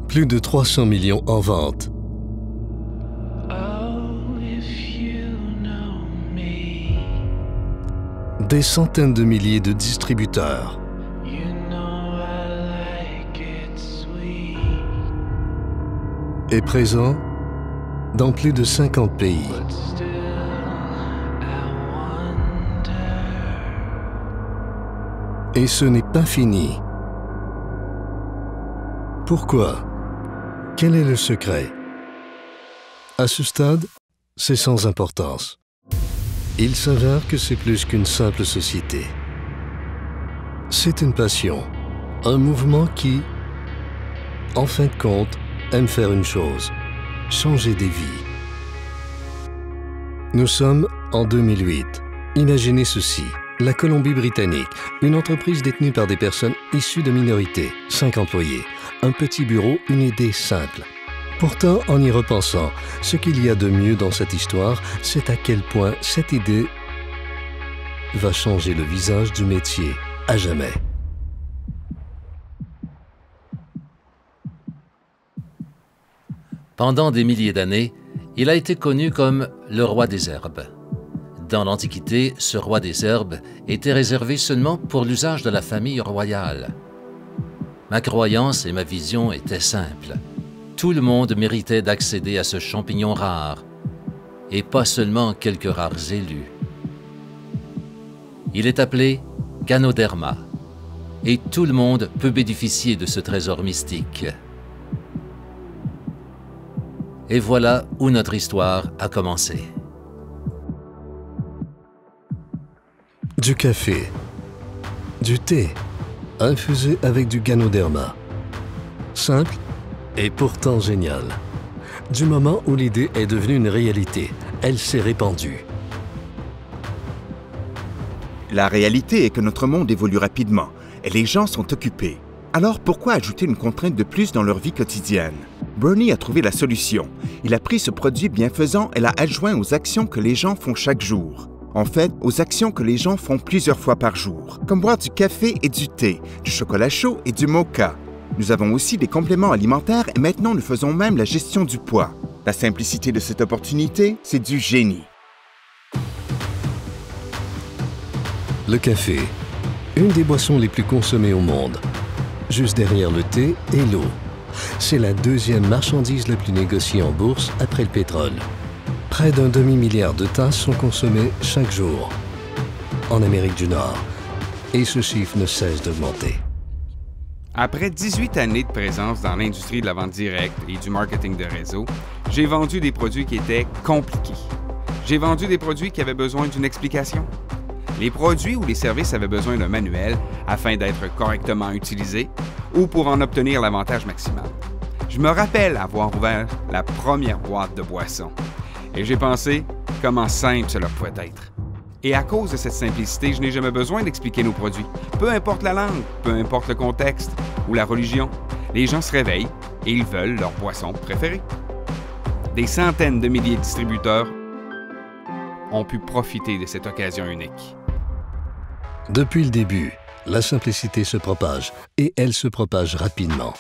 Plus de 300 millions en vente. Des centaines de milliers de distributeurs. Et présent dans plus de 50 pays. Et ce n'est pas fini. Pourquoi? Quel est le secret? À ce stade, c'est sans importance. Il s'avère que c'est plus qu'une simple société. C'est une passion, un mouvement qui, en fin de compte, aime faire une chose, changer des vies. Nous sommes en 2008. Imaginez ceci. La Colombie-Britannique, une entreprise détenue par des personnes issues de minorités, 5 employés, un petit bureau, une idée simple. Pourtant, en y repensant, ce qu'il y a de mieux dans cette histoire, c'est à quel point cette idée va changer le visage du métier à jamais. Pendant des milliers d'années, il a été connu comme le roi des herbes. Dans l'Antiquité, ce roi des herbes était réservé seulement pour l'usage de la famille royale. Ma croyance et ma vision étaient simples. Tout le monde méritait d'accéder à ce champignon rare, et pas seulement quelques rares élus. Il est appelé Ganoderma, et tout le monde peut bénéficier de ce trésor mystique. Et voilà où notre histoire a commencé. Du café, du thé, infusé avec du Ganoderma. Simple et pourtant génial. Du moment où l'idée est devenue une réalité, elle s'est répandue. La réalité est que notre monde évolue rapidement et les gens sont occupés. Alors pourquoi ajouter une contrainte de plus dans leur vie quotidienne? Bernie a trouvé la solution. Il a pris ce produit bienfaisant et l'a adjoint aux actions que les gens font chaque jour. En fait, aux actions que les gens font plusieurs fois par jour, comme boire du café et du thé, du chocolat chaud et du mocha. Nous avons aussi des compléments alimentaires et maintenant nous faisons même la gestion du poids. La simplicité de cette opportunité, c'est du génie. Le café, une des boissons les plus consommées au monde, juste derrière le thé et l'eau. C'est la deuxième marchandise la plus négociée en bourse après le pétrole. Près d'un demi-milliard de tasses sont consommées chaque jour en Amérique du Nord. Et ce chiffre ne cesse d'augmenter. Après 18 années de présence dans l'industrie de la vente directe et du marketing de réseau, j'ai vendu des produits qui étaient compliqués. J'ai vendu des produits qui avaient besoin d'une explication. Les produits ou les services avaient besoin d'un manuel afin d'être correctement utilisés ou pour en obtenir l'avantage maximal. Je me rappelle avoir ouvert la première boîte de boissons et j'ai pensé comment simple cela pouvait être. Et à cause de cette simplicité, je n'ai jamais besoin d'expliquer nos produits. Peu importe la langue, peu importe le contexte ou la religion, les gens se réveillent et ils veulent leur boisson préférée. Des centaines de milliers de distributeurs ont pu profiter de cette occasion unique. Depuis le début, la simplicité se propage et elle se propage rapidement.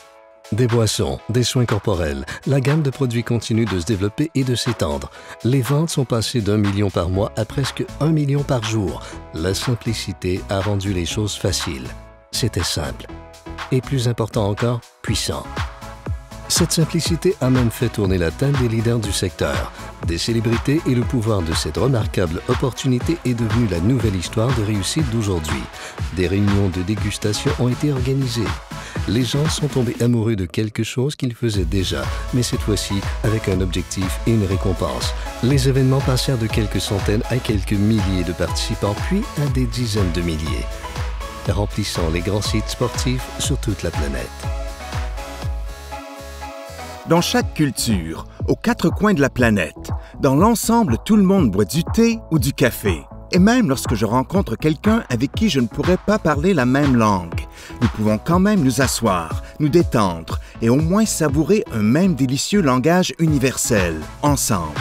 Des boissons, des soins corporels, la gamme de produits continue de se développer et de s'étendre. Les ventes sont passées d'1 million par mois à presque 1 million par jour. La simplicité a rendu les choses faciles. C'était simple. Et plus important encore, puissant. Cette simplicité a même fait tourner la tête des leaders du secteur, des célébrités, et le pouvoir de cette remarquable opportunité est devenu la nouvelle histoire de réussite d'aujourd'hui. Des réunions de dégustation ont été organisées. Les gens sont tombés amoureux de quelque chose qu'ils faisaient déjà, mais cette fois-ci avec un objectif et une récompense. Les événements passèrent de quelques centaines à quelques milliers de participants, puis à des dizaines de milliers, remplissant les grands sites sportifs sur toute la planète. Dans chaque culture, aux 4 coins de la planète, dans l'ensemble, tout le monde boit du thé ou du café. Et même lorsque je rencontre quelqu'un avec qui je ne pourrais pas parler la même langue, nous pouvons quand même nous asseoir, nous détendre et au moins savourer un même délicieux langage universel, ensemble.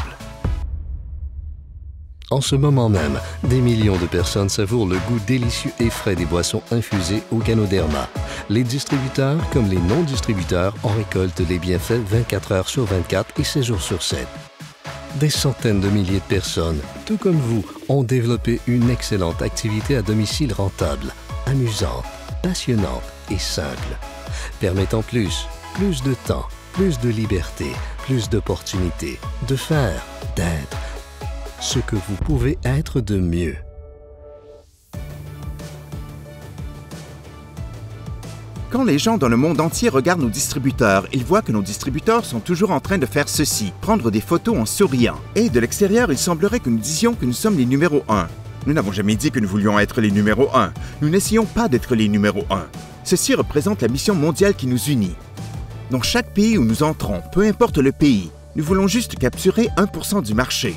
En ce moment même, des millions de personnes savourent le goût délicieux et frais des boissons infusées au Ganoderma. Les distributeurs comme les non-distributeurs en récoltent les bienfaits 24 heures sur 24 et 7 jours sur 7. Des centaines de milliers de personnes, tout comme vous, ont développé une excellente activité à domicile rentable, amusante, passionnante et simple, permettant plus de temps, plus de liberté, plus d'opportunités, de faire, d'être ce que vous pouvez être de mieux. Quand les gens dans le monde entier regardent nos distributeurs, ils voient que nos distributeurs sont toujours en train de faire ceci, prendre des photos en souriant. Et de l'extérieur, il semblerait que nous disions que nous sommes les numéros 1. Nous n'avons jamais dit que nous voulions être les numéros 1. Nous n'essayons pas d'être les numéros 1. Ceci représente la mission mondiale qui nous unit. Dans chaque pays où nous entrons, peu importe le pays, nous voulons juste capturer 1% du marché.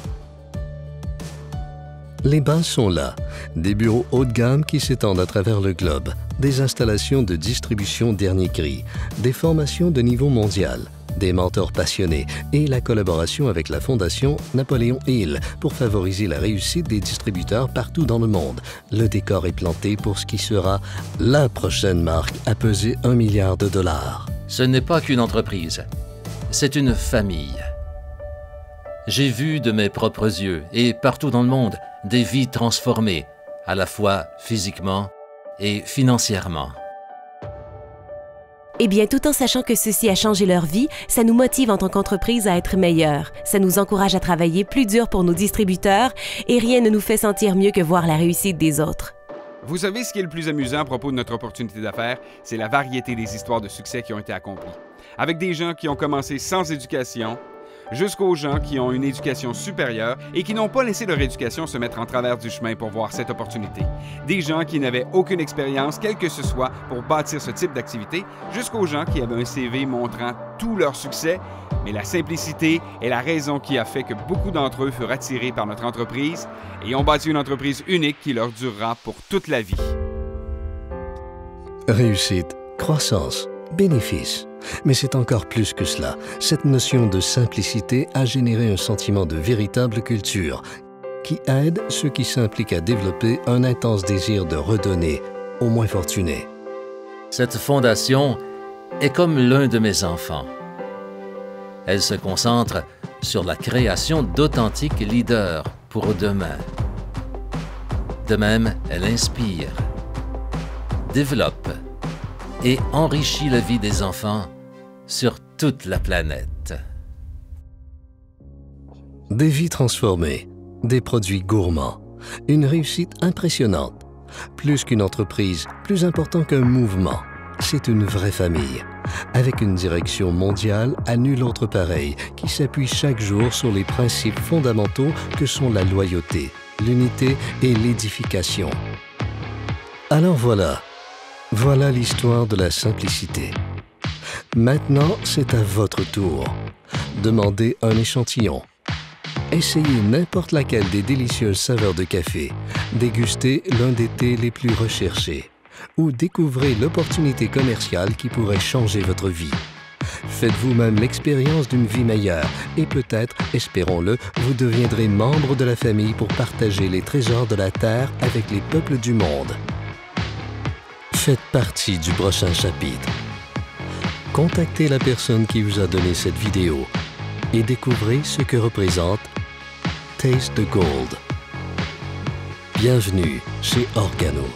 Les bases sont là, des bureaux haut de gamme qui s'étendent à travers le globe, des installations de distribution dernier cri, des formations de niveau mondial, des mentors passionnés et la collaboration avec la Fondation Napoléon Hill pour favoriser la réussite des distributeurs partout dans le monde. Le décor est planté pour ce qui sera la prochaine marque à peser $1 milliard. Ce n'est pas qu'une entreprise, c'est une famille. J'ai vu de mes propres yeux et partout dans le monde des vies transformées, à la fois physiquement et financièrement. Eh bien, tout en sachant que ceci a changé leur vie, ça nous motive en tant qu'entreprise à être meilleurs. Ça nous encourage à travailler plus dur pour nos distributeurs et rien ne nous fait sentir mieux que voir la réussite des autres. Vous savez ce qui est le plus amusant à propos de notre opportunité d'affaires? C'est la variété des histoires de succès qui ont été accomplies. Avec des gens qui ont commencé sans éducation, jusqu'aux gens qui ont une éducation supérieure et qui n'ont pas laissé leur éducation se mettre en travers du chemin pour voir cette opportunité. Des gens qui n'avaient aucune expérience, quelle que ce soit, pour bâtir ce type d'activité, jusqu'aux gens qui avaient un CV montrant tout leur succès, mais la simplicité est la raison qui a fait que beaucoup d'entre eux furent attirés par notre entreprise et ont bâti une entreprise unique qui leur durera pour toute la vie. Réussite, croissance, bénéfice. Mais c'est encore plus que cela. Cette notion de simplicité a généré un sentiment de véritable culture qui aide ceux qui s'impliquent à développer un intense désir de redonner aux moins fortunés. Cette fondation est comme l'un de mes enfants. Elle se concentre sur la création d'authentiques leaders pour demain. De même, elle inspire, développe et enrichit la vie des enfants sur toute la planète. Des vies transformées, des produits gourmands, une réussite impressionnante. Plus qu'une entreprise, plus important qu'un mouvement, c'est une vraie famille, avec une direction mondiale à nul autre pareil, qui s'appuie chaque jour sur les principes fondamentaux que sont la loyauté, l'unité et l'édification. Alors voilà l'histoire de la simplicité. Maintenant, c'est à votre tour. Demandez un échantillon. Essayez n'importe laquelle des délicieuses saveurs de café, dégustez l'un des thés les plus recherchés, ou découvrez l'opportunité commerciale qui pourrait changer votre vie. Faites vous-même l'expérience d'une vie meilleure et peut-être, espérons-le, vous deviendrez membre de la famille pour partager les trésors de la Terre avec les peuples du monde. Faites partie du prochain chapitre. Contactez la personne qui vous a donné cette vidéo et découvrez ce que représente Taste the Gold. Bienvenue chez Organo.